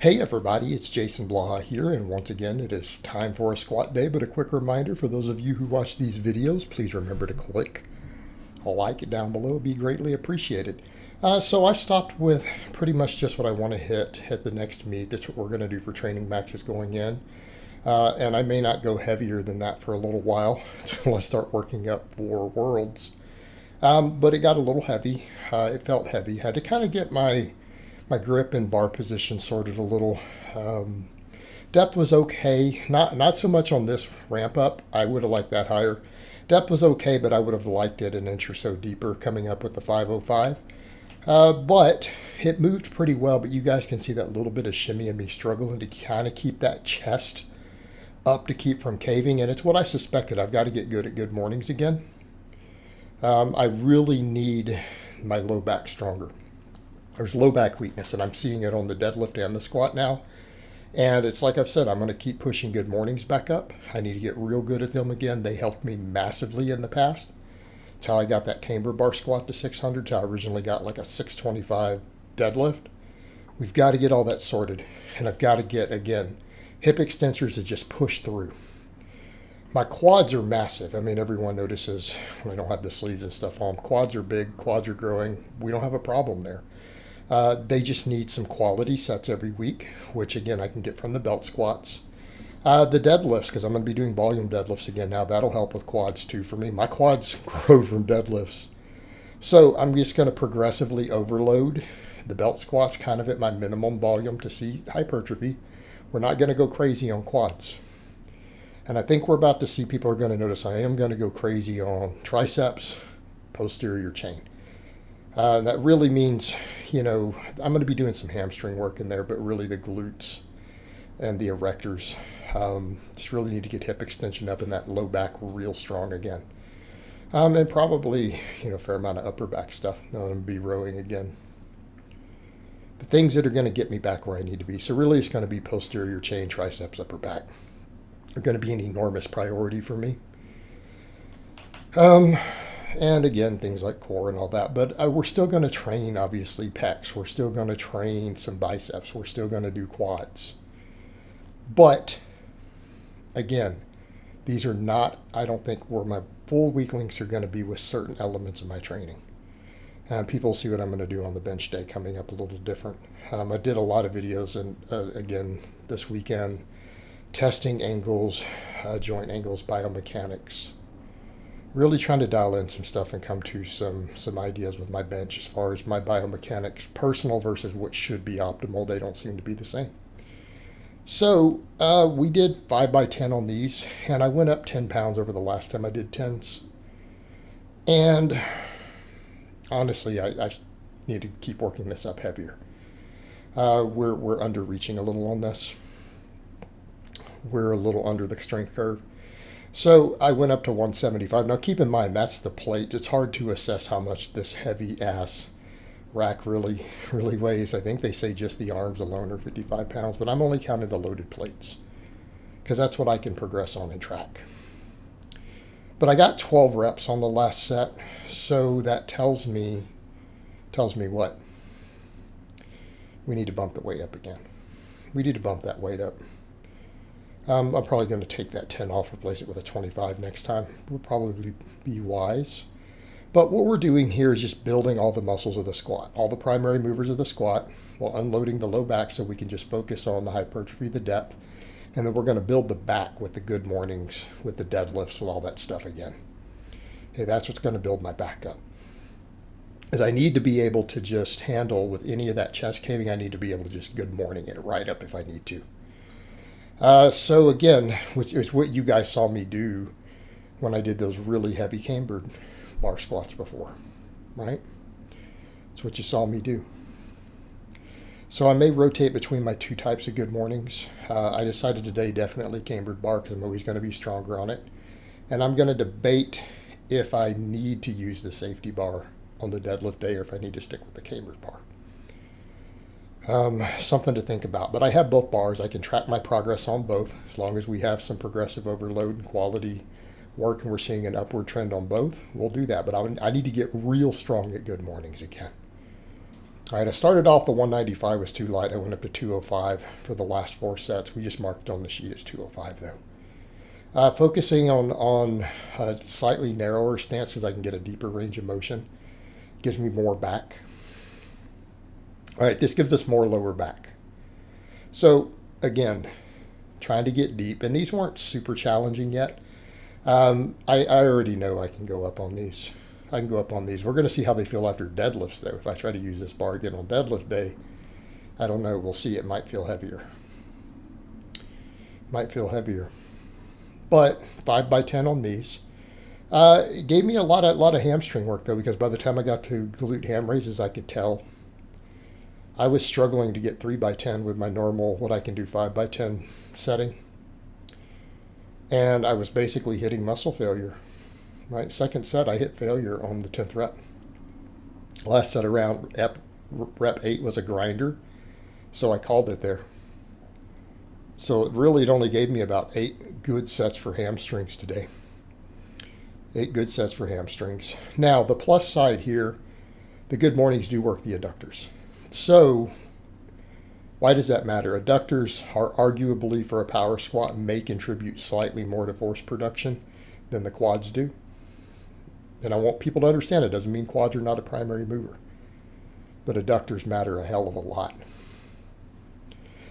Hey everybody, it's Jason Blaha here, and once again it is time for a squat day, but a quick reminder for those of you who watch these videos, please remember to click a like down below, it'd be greatly appreciated. So I stopped with pretty much just what I want to hit the next meet. That's what we're going to do for training matches going in. And I may not go heavier than that for a little while until I start working up for Worlds. But it got a little heavy. It felt heavy. Had to kind of get my grip and bar position sorted a little. Depth was okay. Not so much on this ramp up. I would have liked that higher. Depth was okay, but I would have liked it an inch or so deeper coming up with the 505. But it moved pretty well, but you guys can see that little bit of shimmy and me struggling to kind of keep that chest up to keep from caving, and it's what I suspected. I've got to get good at good mornings again. I really need my low back stronger. There's low back weakness, and I'm seeing it on the deadlift and the squat now. And it's like I've said, I'm going to keep pushing good mornings back up. I need to get real good at them again. They helped me massively in the past. It's how I got that camber bar squat to 600. I originally got like a 625 deadlift. We've got to get all that sorted. And I've got to get, again, hip extensors that just push through. My quads are massive. I mean, everyone notices when I don't have the sleeves and stuff on. Quads are big. Quads are growing. We don't have a problem there. They just need some quality sets every week, which again I can get from the belt squats. The deadlifts, because I'm going to be doing volume deadlifts again now, that'll help with quads too for me. My quads grow from deadlifts. So I'm just going to progressively overload the belt squats kind of at my minimum volume to see hypertrophy. We're not going to go crazy on quads. And I think we're about to see people are going to notice I am going to go crazy on triceps, posterior chain. That really means, I'm going to be doing some hamstring work in there, but really the glutes and the erectors. Just really need to get hip extension up and that low back real strong again. And probably, a fair amount of upper back stuff. Now I'm going to be rowing again. The things that are going to get me back where I need to be. So really it's going to be posterior chain, triceps, upper back. They're going to be an enormous priority for me. And again, things like core and all that. But we're still going to train, obviously, pecs. We're still going to train some biceps. We're still going to do quads. But, again, these are not, I don't think, where my full weak links are going to be with certain elements of my training. People see what I'm going to do on the bench day coming up a little different. I did a lot of videos, and again, this weekend, testing angles, joint angles, biomechanics. Really trying to dial in some stuff and come to some ideas with my bench as far as my biomechanics, personal versus what should be optimal. They don't seem to be the same. So we did 5x10 on these, and I went up 10 pounds over the last time I did 10s. And honestly, I need to keep working this up heavier. We're under-reaching a little on this. We're a little under the strength curve. So I went up to 175. Now keep in mind, that's the plate. It's hard to assess how much this heavy ass rack really weighs. I think they say just the arms alone are 55 pounds, but I'm only counting the loaded plates because that's what I can progress on and track. But I got 12 reps on the last set, so that tells me what? We need to bump the weight up again. We need to bump that weight up. I'm probably going to take that 10 off, replace it with a 25 next time. Would probably be wise. But what we're doing here is just building all the muscles of the squat, all the primary movers of the squat, while unloading the low back so we can just focus on the hypertrophy, the depth, and then we're going to build the back with the good mornings, with the deadlifts, with all that stuff again. Okay, that's what's going to build my back up. As I need to be able to just handle with any of that chest caving, I need to be able to just good morning it right up if I need to. So again, which is what you guys saw me do when I did those really heavy cambered bar squats before, right? That's what you saw me do. So I may rotate between my two types of good mornings. I decided today definitely cambered bar because I'm always going to be stronger on it. And I'm going to debate if I need to use the safety bar on the deadlift day or if I need to stick with the cambered bar. Something to think about. But I have both bars. I can track my progress on both as long as we have some progressive overload and quality work and we're seeing an upward trend on both. We'll do that. But I need to get real strong at good mornings again. All right, I started off the 195 was too light. I went up to 205 for the last 4 sets. We just marked on the sheet as 205 though. Focusing on a slightly narrower stance because I can get a deeper range of motion. Gives me more back. All right, this gives us more lower back. So again, trying to get deep, and these weren't super challenging yet. I already know I can go up on these. I can go up on these. We're going to see how they feel after deadlifts, though. If I try to use this bar again on deadlift day, I don't know. We'll see. It might feel heavier. Might feel heavier. But 5 by 10 on these. It gave me a lot of hamstring work, though, because by the time I got to glute ham raises, I could tell I was struggling to get 3 by 10 with my normal, what I can do 5 by 10 setting. And I was basically hitting muscle failure. Right, second set, I hit failure on the 10th rep. Last set around, rep 8 was a grinder, so I called it there. So it only gave me about 8 good sets for hamstrings today. 8 good sets for hamstrings. Now, the plus side here, the good mornings do work the adductors. So, why does that matter? Adductors are arguably for a power squat may contribute slightly more to force production than the quads do. And I want people to understand it doesn't mean quads are not a primary mover. But adductors matter a hell of a lot.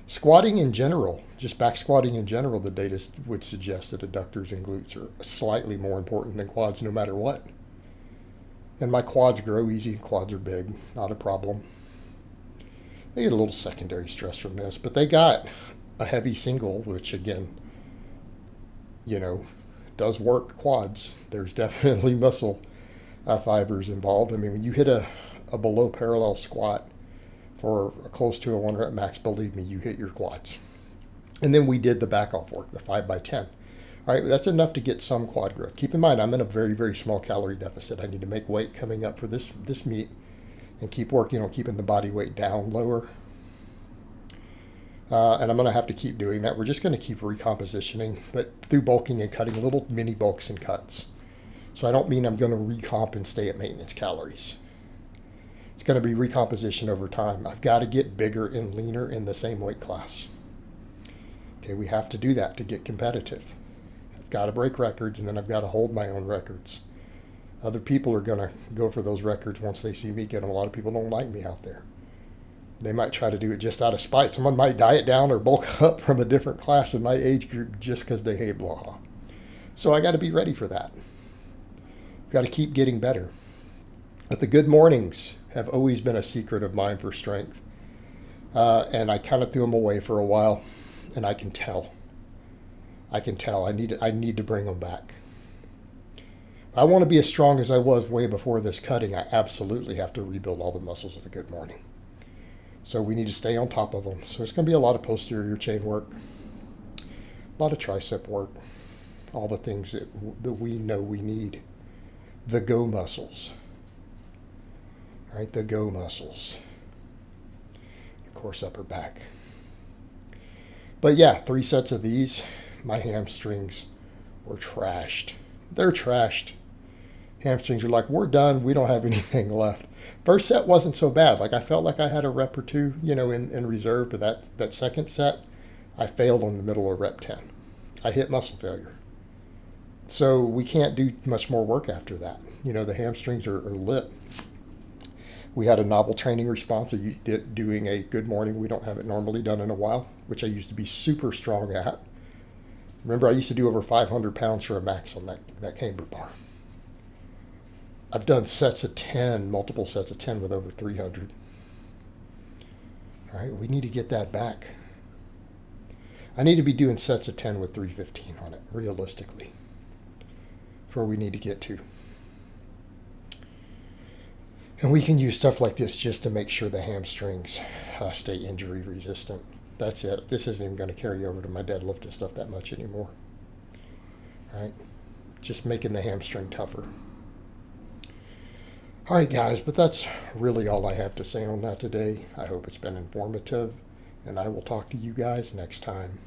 Squatting in general, just back squatting in general, the data would suggest that adductors and glutes are slightly more important than quads no matter what. And my quads grow easy, quads are big, not a problem. They get a little secondary stress from this, but they got a heavy single, which again, does work quads. There's definitely muscle fibers involved. I mean, when you hit a below parallel squat for close to a 1 rep max, believe me, you hit your quads. And then we did the back off work, the 5 by 10. All right, that's enough to get some quad growth. Keep in mind, I'm in a very, very small calorie deficit. I need to make weight coming up for this meet and keep working on keeping the body weight down lower. And I'm going to have to keep doing that. We're just going to keep recompositioning, but through bulking and cutting little mini bulks and cuts. So I don't mean I'm going to recomp and stay at maintenance calories. It's going to be recomposition over time. I've got to get bigger and leaner in the same weight class. Okay, we have to do that to get competitive. I've got to break records, and then I've got to hold my own records. Other people are going to go for those records once they see me get them. A lot of people don't like me out there. They might try to do it just out of spite. Someone might diet down or bulk up from a different class in my age group just because they hate Blaha. So I got to be ready for that. Got to keep getting better. But the good mornings have always been a secret of mine for strength. And I kind of threw them away for a while, and I can tell. I need to bring them back. If I want to be as strong as I was way before this cutting, I absolutely have to rebuild all the muscles of the good morning. So we need to stay on top of them. So there's going to be a lot of posterior chain work, a lot of tricep work, all the things that we know we need. The go muscles. All right, the go muscles. Of course, upper back. But yeah, 3 sets of these. My hamstrings were trashed. They're trashed. Hamstrings are like, we're done. We don't have anything left. First set wasn't so bad. Like I felt like I had a rep or two, in reserve. But that second set, I failed on the middle of rep 10. I hit muscle failure. So we can't do much more work after that. The hamstrings are lit. We had a novel training response doing a good morning. We don't have it normally done in a while, which I used to be super strong at. Remember, I used to do over 500 pounds for a max on that camber bar. I've done sets of 10, multiple sets of 10 with over 300. All right, we need to get that back. I need to be doing sets of 10 with 315 on it, realistically, for where we need to get to. And we can use stuff like this just to make sure the hamstrings stay injury resistant. That's it. This isn't even going to carry over to my deadlift and stuff that much anymore. All right, just making the hamstring tougher. All right, guys, but that's really all I have to say on that today. I hope it's been informative, and I will talk to you guys next time.